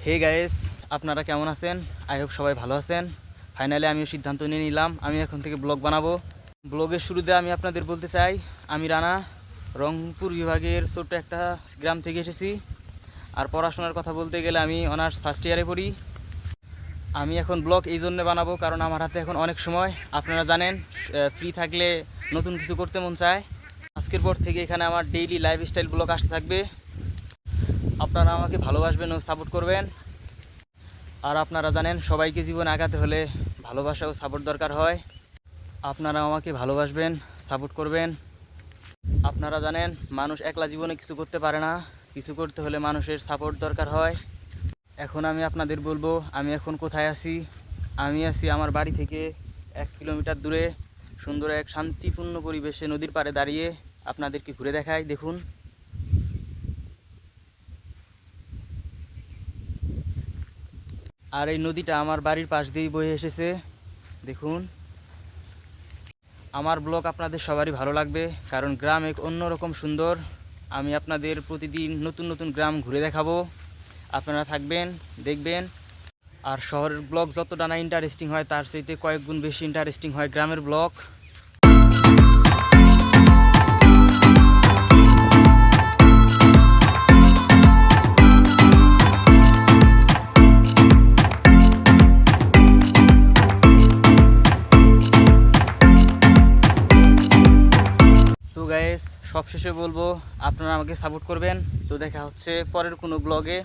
Hey guys, আপনারা কেমন আছেন? আই হোপ সবাই ভালো আছেন। ফাইনালি আমিও সিদ্ধান্ত নিয়ে নিলাম, আমি এখন থেকে ব্লগ বানাবো। ব্লগের শুরুতে আমি আপনাদের বলতে চাই, আমি রানা, রংপুর বিভাগের ছোট্ট একটা গ্রাম থেকে এসেছি। আর পড়াশোনার কথা বলতে গেলে আমি অনার্স ফার্স্ট ইয়ারে পড়ি। আমি এখন ব্লগ এই জন্য বানাবো কারণ আমার হাতে এখন অনেক সময়। আপনারা জানেন, ফ্রি থাকলে নতুন কিছু করতে মন চায়। আজকের পর থেকে এখানে আমার ডেইলি লাইফস্টাইল ব্লগ আসতে থাকবে। আপনারা আমাকে ভালোবাসবেন ও সাপোর্ট করবেন। আর আপনারা জানেন, সবাইকে জীবনে আগাতে হলে ভালোবাসা ও সাপোর্ট দরকার হয়। আপনারা আমাকে ভালোবাসবেন, সাপোর্ট করবেন। আপনারা জানেন, মানুষ একলা জীবনে কিছু করতে পারে না, কিছু করতে হলে মানুষের সাপোর্ট দরকার হয়। এখন আমি আপনাদের বলবো আমি এখন কোথায় আছি। আমি আছি আমার বাড়ি থেকে 1 কিলোমিটার দূরে, সুন্দর এক শান্তিপূর্ণ পরিবেশে নদীর পাড়ে দাঁড়িয়ে আপনাদেরকে ঘুরে দেখাই। দেখুন, আর এই নদীটা আমার বাড়ির পাশ দিয়েই বয়ে এসেছে। দেখুন, আমার ব্লগ আপনাদের সবারই ভালো লাগবে কারণ গ্রাম এক অন্যরকম সুন্দর। আমি আপনাদের প্রতিদিন নতুন নতুন গ্রাম ঘুরে দেখাবো। আপনারা থাকবেন, দেখবেন। আর শহরের ব্লগ যতটা না ইন্টারেস্টিং হয়, তার চাইতে কয়েক গুণ বেশি ইন্টারেস্টিং হয় গ্রামের ব্লগ। তো গাইস, সবশেষে বলবো আপনারা আমাকে সাপোর্ট করবেন। তো দেখা হচ্ছে পরের কোনো ব্লগে।